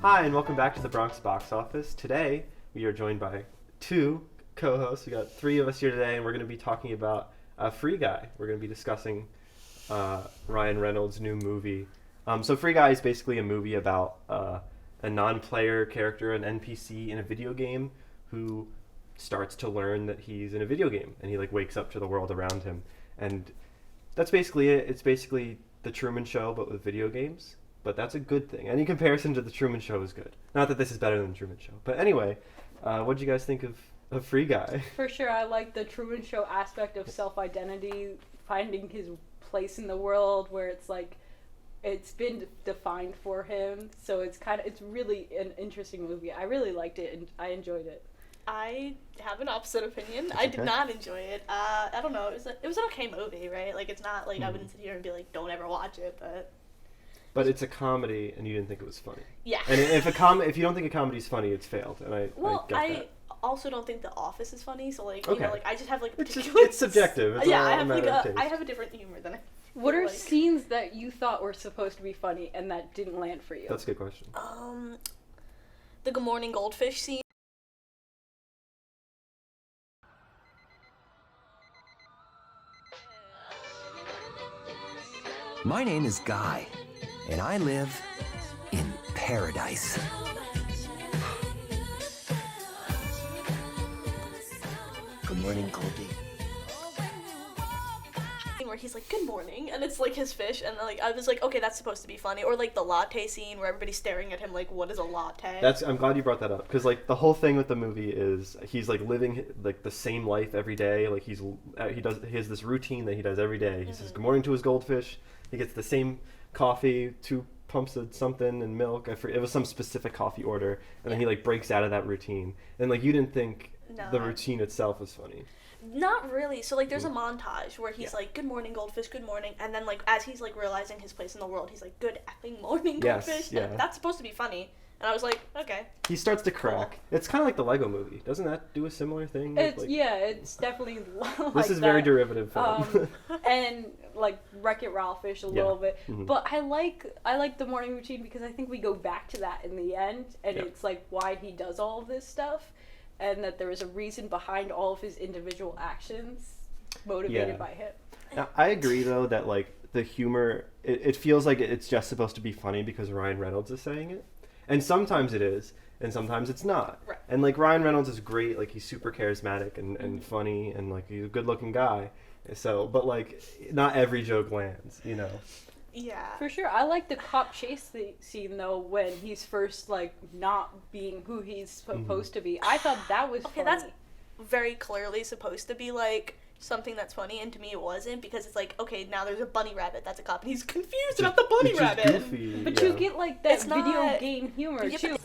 Hi, and welcome back to the Bronx Box Office. Today, we are joined by two co-hosts. We got three of us here today, and we're going to be talking about Free Guy. We're going to be discussing Ryan Reynolds' new movie. So Free Guy is basically a movie about a non-player character, an NPC in a video game, who starts to learn that he's in a video game, and he wakes up to the world around him. And that's basically it. It's basically the Truman Show, but with video games. But that's a good thing. Any comparison to the Truman Show is good. Not that this is better than the Truman Show. But anyway, what did you guys think of Free Guy? For sure, I like the Truman Show aspect of self-identity, finding his place in the world, where it's been defined for him. So it's really an interesting movie. I really liked it, and I enjoyed it. I have an opposite opinion. I did not enjoy it. I don't know. It was an okay movie, right? It's not I wouldn't sit here and be like, don't ever watch it, But it's a comedy, and you didn't think it was funny. Yeah. And if you don't think a comedy is funny, it's failed. And I get that. Also don't think The Office is funny. So I just have it's subjective. It's yeah, all I have a matter of taste. I have a different humor than I. What are scenes that you thought were supposed to be funny and that didn't land for you? That's a good question. The Good Morning Goldfish scene. My name is Guy, and I live in paradise. Good morning, Goldie. Where he's like, good morning, and it's his fish, and I was like, okay, that's supposed to be funny. Or the latte scene where everybody's staring at him like, what is a latte? I'm glad you brought that up, because the whole thing with the movie is he's living the same life every day. He has this routine that he does every day. He says good morning to his goldfish. He gets the same coffee, 2 pumps of something and milk. It was some specific coffee order, and then he breaks out of that routine. And you didn't think the routine itself was funny. Not really. So there's a montage where he's good morning goldfish, good morning, and then as he's realizing his place in the world, he's good effing morning goldfish. Yeah. And that's supposed to be funny. And I was like, okay. He starts to crack. Cool. It's kind of like the Lego Movie. Doesn't that do a similar thing? It's definitely this is very derivative film. And Wreck-It Ralph-ish a little bit. Mm-hmm. But I like the morning routine because I think we go back to that in the end, and it's why he does all of this stuff, and that there is a reason behind all of his individual actions motivated by him. Now, I agree though that the humor, it feels like it's just supposed to be funny because Ryan Reynolds is saying it. And sometimes it is, and sometimes it's not. Right. And Ryan Reynolds is great, he's super charismatic and funny, and he's a good-looking guy. So, but not every joke lands, Yeah. For sure. I like the cop chase scene though, when he's first not being who he's supposed to be. I thought that was funny. That's very clearly supposed to be something that's funny, and to me it wasn't, because it's okay, now there's a bunny rabbit that's a cop, and he's confused about the bunny rabbit. Goofy, but you get that video game humor too.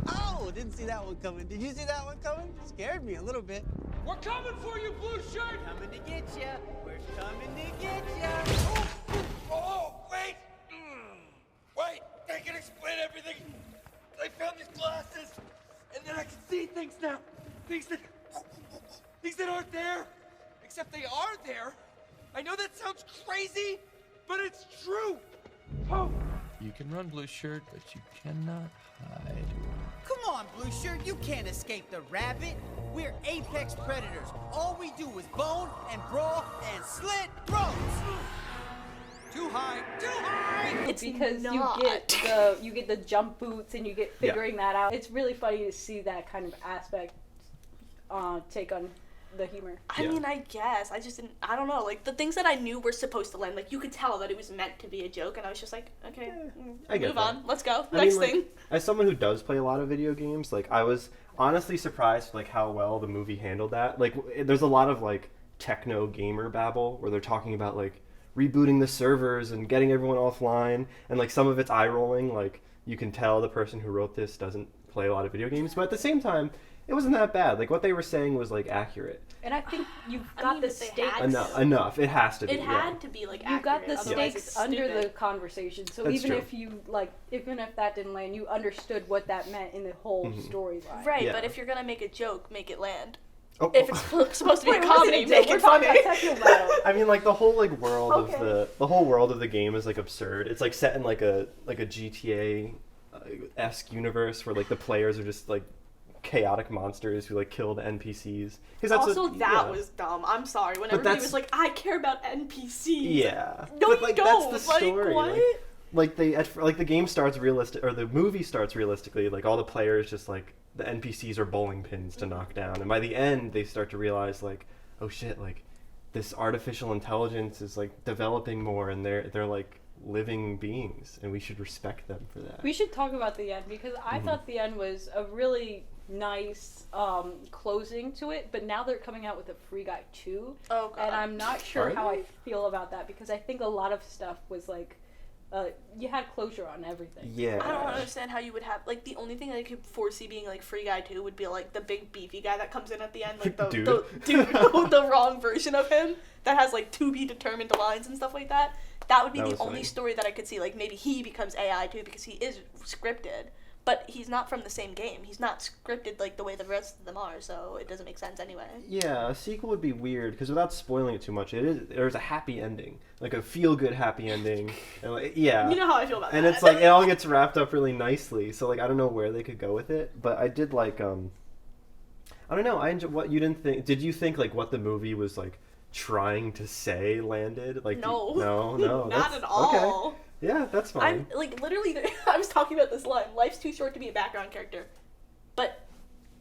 Oh, didn't see that one coming. Did you see that one coming? Scared me a little bit. We're coming for you, blue shirt! Coming to get ya. We're coming to get ya. Oh, wait! Wait, I can explain everything. I found these glasses, and then I can see things now. Things that aren't there. Except they are there. I know that sounds crazy, but it's true. Oh. You can run, blue shirt, but you cannot hide. Come on, Blue Shirt. You can't escape the rabbit. We're apex predators. All we do is bone and brawl and slit throats. Too high, too high! It's because you get the jump boots, and you get figuring that out. It's really funny to see that kind of aspect take on the humor. I mean, I guess. I don't know. The things that I knew were supposed to land, you could tell that it was meant to be a joke, and I was just okay, move on. Let's go. Next thing. As someone who does play a lot of video games, I was honestly surprised how well the movie handled that. There's a lot of techno gamer babble where they're talking about rebooting the servers and getting everyone offline, and some of it's eye rolling. You can tell the person who wrote this doesn't play a lot of video games, but at the same time, it wasn't that bad. What they were saying was accurate. And I think you've got the stakes enough. It has to be. It had to be accurate. You got the stakes under stupid. the conversation. So That's even true. if you even if that didn't land, you understood what that meant in the whole storyline. Right, but if you're gonna make a joke, make it land. Oh. If it's supposed to be a Wait, comedy, make it funny. I mean, like the whole like world of the whole world of the game is like absurd. It's like set in like a GTA esque universe where like the players are just like chaotic monsters who like kill the NPCs. That was dumb. I'm sorry. When everybody was like, I care about NPCs. Yeah. No, but, you like, don't. That's the story. Like, what? The game starts realistic, or the movie starts realistically. Like all the players just like the NPCs are bowling pins to knock down, and by the end they start to realize like, oh shit, like this artificial intelligence is like developing more, and they're like living beings, and we should respect them for that. We should talk about the end, because I thought the end was a really nice closing to it, but now they're coming out with a Free Guy 2. Oh, God. And I'm not sure how I feel about that, because I think a lot of stuff was like, you had closure on everything. Yeah. I don't understand how you would have, like, the only thing I could foresee being, like, Free Guy 2 would be, like, the big beefy guy that comes in at the end, like, the wrong version of him that has, like, to be determined lines and stuff like that. That would be the only story that I could see. Like, maybe he becomes AI too, because he is scripted. But he's not from the same game. He's not scripted like the way the rest of them are, so it doesn't make sense anyway. Yeah, a sequel would be weird, because without spoiling it too much, there's a happy ending. Like a feel-good happy ending. And like, yeah. You know how I feel about that. And it's like, it all gets wrapped up really nicely. So, like, I don't know where they could go with it. But I did like, I don't know, I enjoy what you didn't think. Did you think, like, what the movie was, like, trying to say landed? Like, no. No. Not at all. Okay. Yeah, that's fine. I'm, like, literally, I was talking about this line. Life's too short to be a background character. But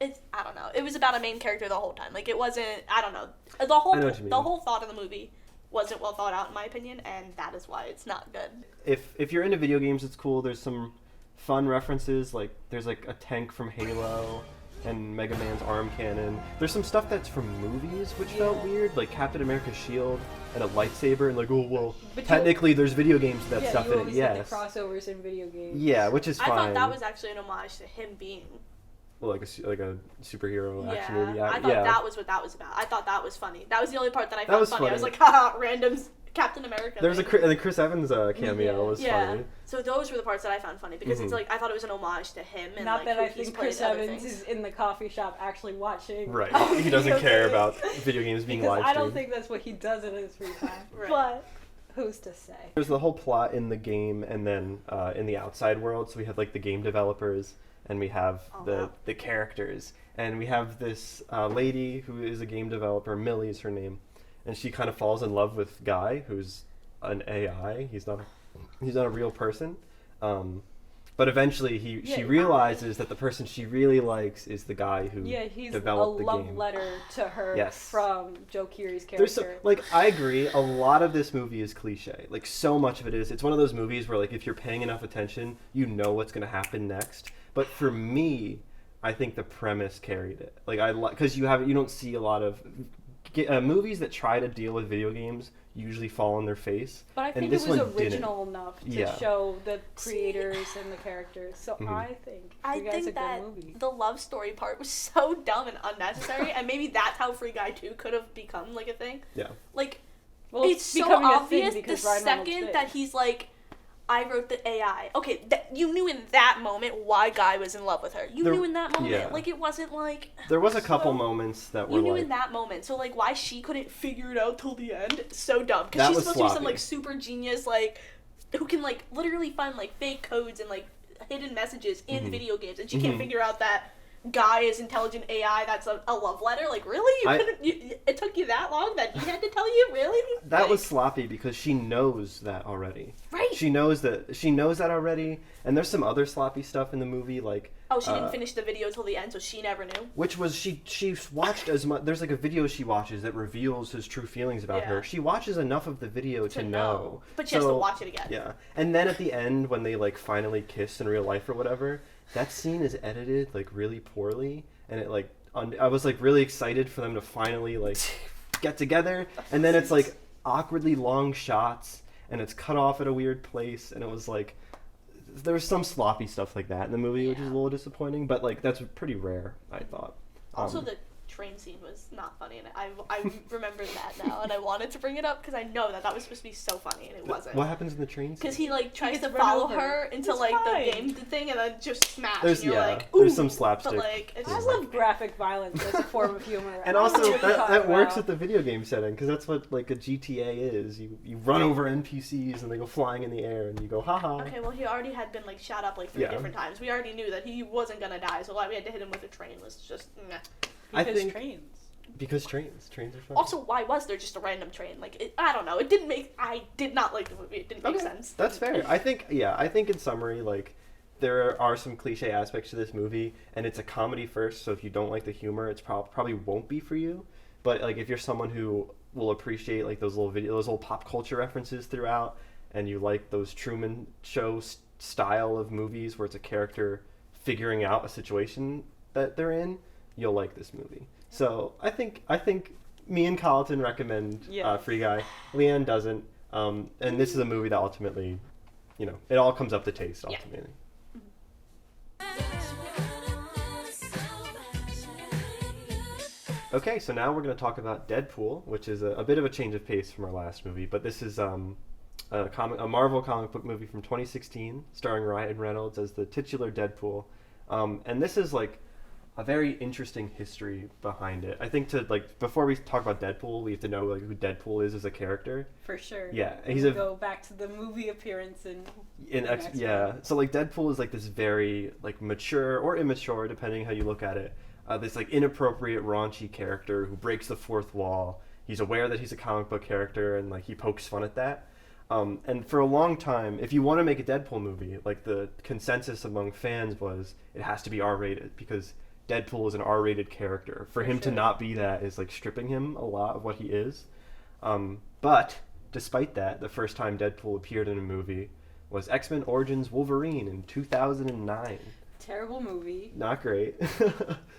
it's, I don't know. It was about a main character the whole time. Like, it wasn't, I don't know. The whole thought of the movie wasn't well thought out, in my opinion, and that is why it's not good. If you're into video games, it's cool. There's some fun references. Like, there's, like, a tank from Halo and Mega Man's arm cannon. There's some stuff that's from movies, which felt weird, like Captain America's shield and a lightsaber, and like, oh well, but technically there's video games with that stuff in it. Yes, the crossovers in video games. Yeah, which is fine. I thought that was actually an homage to him being like a superhero action movie. I thought that was what that was about. I thought that was funny. That was the only part that I found funny. I was like, haha, random Captain America. There was and the Chris Evans cameo was funny. So those were the parts that I found funny, because it's like, I thought it was an homage to him. And not like, that I think Chris Evans is in the coffee shop actually watching. Right. He doesn't care about video games being live streamed. I don't think that's what he does in his free time. But who's to say? There's the whole plot in the game, and then in the outside world. So we have like the game developers, and we have the characters, and we have this lady who is a game developer. Millie is her name, and she kind of falls in love with Guy, who's an AI. He's not a real person. But eventually she realizes that the person she really likes is the guy who developed the game. He's a love letter to her from Joe Keery's character. I agree, a lot of this movie is cliche. Like, so much of it is. It's one of those movies where, like, if you're paying enough attention, you know what's going to happen next. But for me, I think the premise carried it. Like, because you don't see a lot of movies that try to deal with video games usually fall on their face. But I think it was original enough to show the creators and the characters. So I think that movie. The love story part was so dumb and unnecessary, and maybe that's how Free Guy 2 could have become like a thing. Yeah. Like, it's so obvious the second that he's like, I wrote the AI. Okay, you knew in that moment why Guy was in love with her. You knew in that moment. Yeah. Like, it wasn't like... There was a couple moments that were You knew in that moment. So, like, why she couldn't figure it out till the end? So dumb. Because she's supposed to be some, like, super genius, like, who can, like, literally find, like, fake codes and, like, hidden messages in video games. And she can't figure out that Guy is intelligent AI that's a love letter. Like, really? It took you that long that he had to tell you? Really? That was sloppy, because she knows that already. Right. She knows that already, and there's some other sloppy stuff in the movie, like... Oh, she didn't finish the video till the end, so she never knew? Which was, she watched as much... There's, like, a video she watches that reveals his true feelings about her. She watches enough of the video to know. But she has to watch it again. Yeah. And then at the end, when they, like, finally kiss in real life or whatever... That scene is edited, like, really poorly, and it, like, I was, like, really excited for them to finally, like, get together, and then it's, like, awkwardly long shots, and it's cut off at a weird place, and it was, like, there was some sloppy stuff like that in the movie, which is a little disappointing, but, like, that's pretty rare, I thought. Also, the train scene was not funny, and I remembered that now, and I wanted to bring it up because I know that was supposed to be so funny, and it wasn't. What happens in the train scene? Because he like tries to run follow over. her into It's like fine. the game thing, and then just smash. There's and you're like, there's ooh, some slapstick. But like, it's I just love graphic violence as a form of humor. And I also, don't know what you're that talking works about. with the video game setting, because that's what like a GTA is. You run over NPCs and they go flying in the air, and you go haha. Okay, well, he already had been like shot up like 3 different times. We already knew that he wasn't gonna die, so why we had to hit him with a train was just meh. I Because think trains. because trains are fun. Also, why was there just a random train? Like, I don't know. It didn't make. I did not like the movie. It didn't make Okay, sense. That's fair. I think in summary, like, there are some cliche aspects to this movie, and it's a comedy first, so if you don't like the humor, it's probably won't be for you. But like, if you're someone who will appreciate like those little pop culture references throughout, and you like those Truman Show style of movies where it's a character figuring out a situation that they're in, you'll like this movie. So I think me and Carlton recommend Free Guy. Leanne doesn't. And this is a movie that ultimately, it all comes up to taste ultimately. Okay, so now we're going to talk about Deadpool, which is a bit of a change of pace from our last movie, but this is a Marvel comic book movie from 2016, starring Ryan Reynolds as the titular Deadpool. And this is like a very interesting history behind it. I think before we talk about Deadpool, we have to know like who Deadpool is as a character. For sure. Yeah, We'll go back to the movie appearance in X-Men. Yeah. So like Deadpool is like this very like mature or immature, depending how you look at it. This like inappropriate, raunchy character who breaks the fourth wall. He's aware that he's a comic book character, and like he pokes fun at that. And for a long time, if you want to make a Deadpool movie, like the consensus among fans was it has to be R-rated because Deadpool is an R-rated character. For him to not be that is like stripping him a lot of what he is. But despite that, the first time Deadpool appeared in a movie was X-Men Origins Wolverine in 2009. Terrible movie. Not great.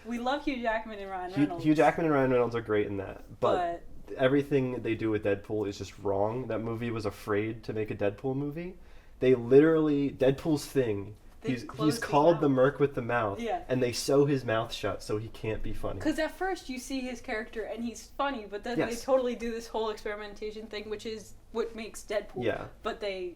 We love Hugh Jackman and Ryan Reynolds. Hugh Jackman and Ryan Reynolds are great in that, but everything they do with Deadpool is just wrong. That movie was afraid to make a Deadpool movie. They literally, Deadpool's thing, he's called the Merc with the Mouth, and they sew his mouth shut so he can't be funny. Because at first you see his character and he's funny, but then they totally do this whole experimentation thing, which is what makes Deadpool. Yeah. But they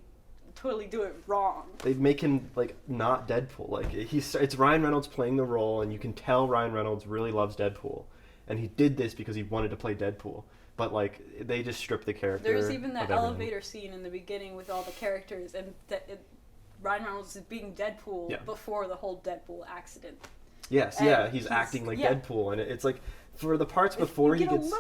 totally do it wrong. They make him like not Deadpool. Like it's Ryan Reynolds playing the role, and you can tell Ryan Reynolds really loves Deadpool, and he did this because he wanted to play Deadpool. But like they just stripped the character. There's even that of everything. elevator scene in the beginning with all the characters, and Ryan Reynolds is being Deadpool before the whole Deadpool accident. Yes, he's acting like Deadpool, and it's like for the parts before he gets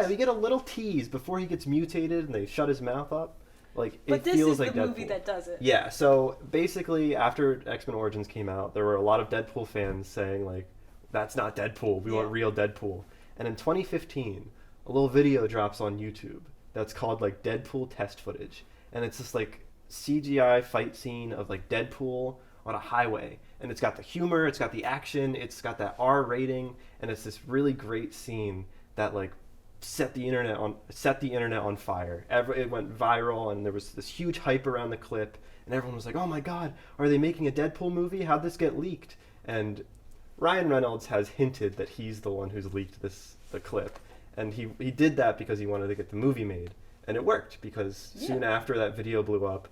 we get a little tease before he gets mutated, and they shut his mouth up. Like, but it this feels is like the Deadpool. movie that does it. Yeah, so basically after X-Men Origins came out, there were a lot of Deadpool fans saying, like, that's not Deadpool, we want real Deadpool. And in 2015, a little video drops on YouTube that's called, like, Deadpool test footage. And it's this, like, CGI fight scene of, like, Deadpool on a highway. And it's got the humor, it's got the action, it's got that R rating, and it's this really great scene that, like, set the internet on fire. It went viral, and there was this huge hype around the clip, and everyone was like, "Oh my God, are they making a Deadpool movie? How'd this get leaked?" And Ryan Reynolds has hinted that he's the one who's leaked the clip, and he did that because he wanted to get the movie made, and it worked because soon after that video blew up,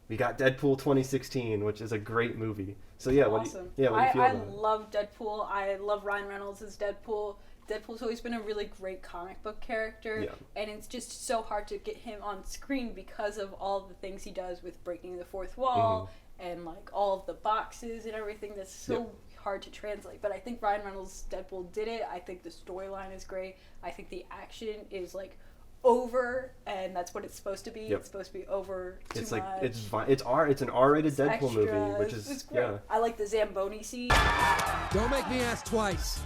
we got Deadpool 2016, which is a great movie. So yeah, awesome. what do you feel I about it? love Deadpool. I love Ryan Reynolds as Deadpool. Deadpool's always been a really great comic book character, and it's just so hard to get him on screen because of all the things he does with breaking the fourth wall and like all of the boxes and everything that's so hard to translate. But I think Ryan Reynolds' Deadpool did it. I think the storyline is great. I think the action is like over, and that's what it's supposed to be. It's supposed to be over too it's much. Like it's an R-rated Deadpool extra. movie, which is it's great. I like the Zamboni scene. Don't make me ask twice.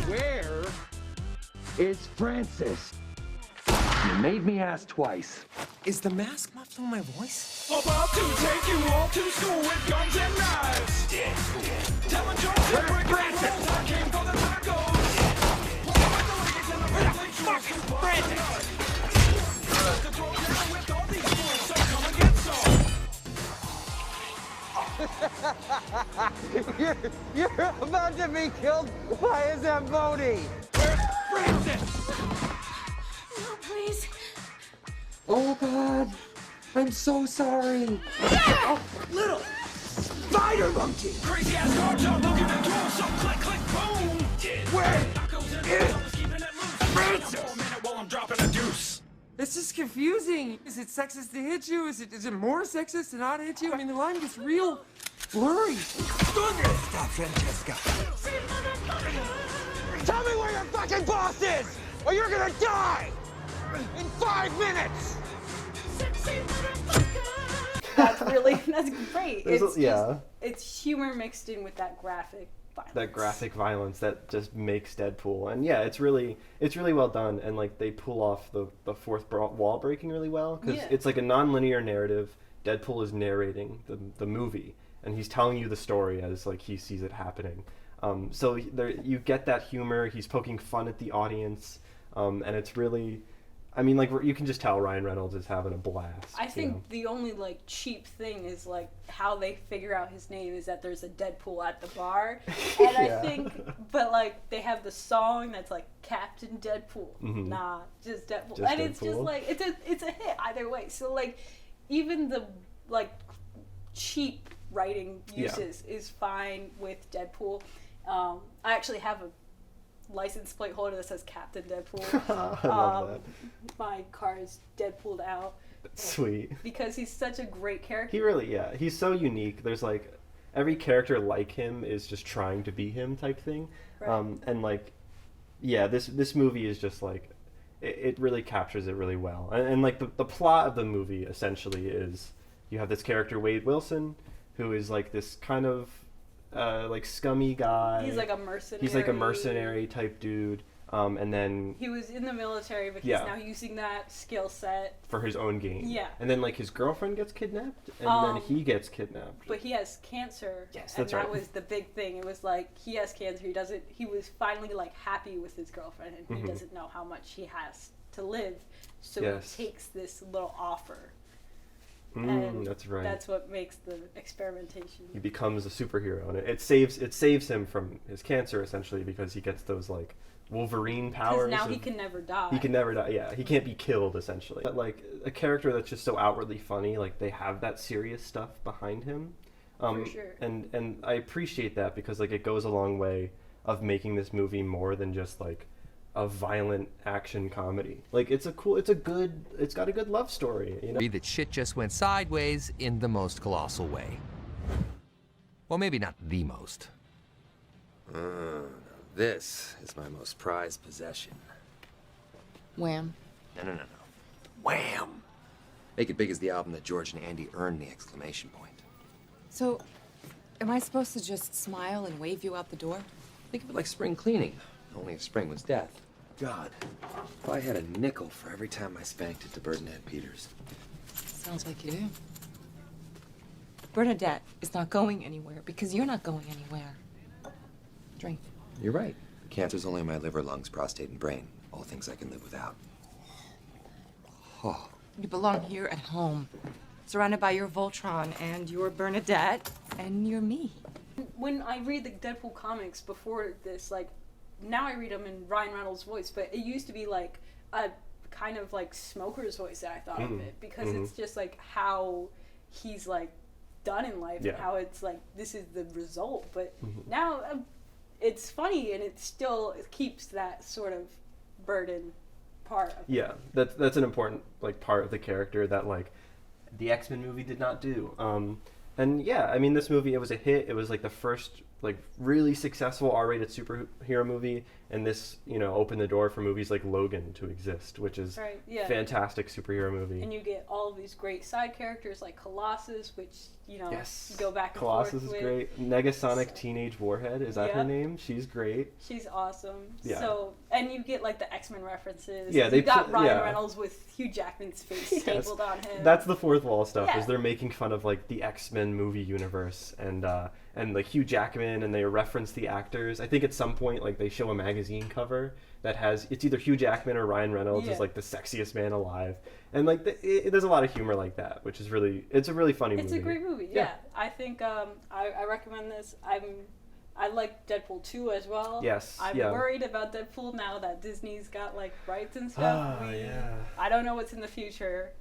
Where is Francis? You made me ask twice. Is the mask muffling my voice? About to take you all to school with guns and knives. Telling jokes and breaking rules. I came for the tacos. Francis! To throw down with all these fools, so come and get some. You're You're about to be killed by a Zamboni! Where's Francis? No, please. Oh, God. I'm so sorry. Oh, little spider monkey! Crazy ass cartel looking at you, so click, click, boom! Where is Francis? While I'm dropping a deuce. This is confusing. Is it sexist to hit you? Is it more sexist to not hit you? I mean, the line gets real blurry. Stop, Francesca. Tell me where your fucking boss is, or you're gonna die in 5 minutes. That's great. It's yeah. It's humor mixed in with that graphic violence. That graphic violence that just makes Deadpool. And yeah, it's really well done, and like they pull off the fourth wall breaking really well, because it's like a non-linear narrative. Deadpool is narrating the movie, and he's telling you the story as like he sees it happening. So there you get that humor. He's poking fun at the audience, and it's really, I mean, like you can just tell Ryan Reynolds is having a blast. I think the only like cheap thing is like how they figure out his name is that there's a Deadpool at the bar, and I think, but like they have the song that's like Captain Deadpool, nah, just Deadpool, and it's just like it's a hit either way. So like even the like cheap writing uses is fine with Deadpool. I actually have a license plate holder that says Captain Deadpool. I love that. My car is Deadpooled out. Sweet. Because he's such a great character. He really, he's so unique. There's like, every character like him is just trying to be him type thing. Right. And like, yeah, this movie is just like, it really captures it really well. And like the plot of the movie essentially is, you have this character Wade Wilson, who is like this kind of like scummy guy. He's like a mercenary. He's like a mercenary type dude. And then he was in the military, but he's now using that skill set for his own gain. Yeah. And then like his girlfriend gets kidnapped, and then he gets kidnapped. But he has cancer. Yes, and that's right. That was the big thing. It was like he has cancer. He was finally like happy with his girlfriend, and he doesn't know how much he has to live, so he takes this little offer. And that's right. That's what makes the experimentation. He becomes a superhero, and it saves him from his cancer essentially, because he gets those like Wolverine powers. Because now he can never die. He can never die. Yeah, he can't be killed essentially. But like a character that's just so outwardly funny, like they have that serious stuff behind him. For sure. And I appreciate that, because like it goes a long way of making this movie more than just like a violent action comedy. Like it's got a good love story, you know? That shit just went sideways in the most colossal way. Well, maybe not the most. This is my most prized possession. Wham. No. Wham! Make it big as the album that George and Andy earned the exclamation point. So, am I supposed to just smile and wave you out the door? Think of it like spring cleaning, only if spring was death. God, if I had a nickel for every time I spanked it to Bernadette Peters. Sounds like you do. Bernadette is not going anywhere because you're not going anywhere. Drink. You're right. Cancer's only in my liver, lungs, prostate, and brain. All things I can live without. Oh. You belong here at home, surrounded by your Voltron and your Bernadette and your me. When I read the Deadpool comics before this, like, now I read them in Ryan Reynolds' voice, but it used to be like a kind of like smoker's voice that I thought of it, because it's just like how he's like done in life and how it's like this is the result. But now it's funny, and it still keeps that sort of burden part of it. That's an important like part of the character that like the X-Men movie did not do. And yeah, I mean, this movie, it was a hit. It was like the first like really successful R-rated superhero movie, and this, you know, opened the door for movies like Logan to exist, which is fantastic superhero movie. And you get all of these great side characters like Colossus, which, you know, you go back and Colossus forth is great. Negasonic Teenage Warhead, is that her name? She's great. She's awesome. Yeah. So, and you get like the X-Men references. Yeah, you got Ryan Reynolds with Hugh Jackman's face stapled on him. That's the fourth wall stuff, is they're making fun of like the X-Men movie universe, and like Hugh Jackman, and they reference the actors. I think at some point like they show a magazine cover that has, it's either Hugh Jackman or Ryan Reynolds as like the sexiest man alive, and like there's a lot of humor like that, which is really, it's a really funny movie. It's a great movie. Yeah. I think I recommend this. I like Deadpool 2 as well. Yes. I'm worried about Deadpool now that Disney's got like rights and stuff. I don't know what's in the future.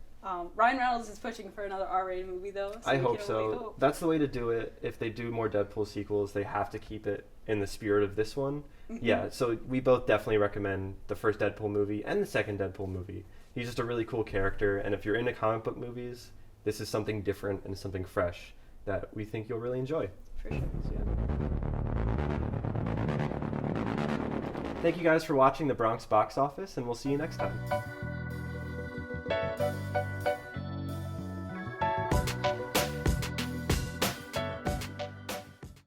Ryan Reynolds is pushing for another R-rated movie though. So I hope so. That's the way to do it. If they do more Deadpool sequels, they have to keep it in the spirit of this one. Mm-hmm. Yeah, so we both definitely recommend the first Deadpool movie and the second Deadpool movie. He's just a really cool character, and if you're into comic book movies, this is something different and something fresh that we think you'll really enjoy. For sure. So, Thank you guys for watching the Bronx Box Office, and we'll see you next time.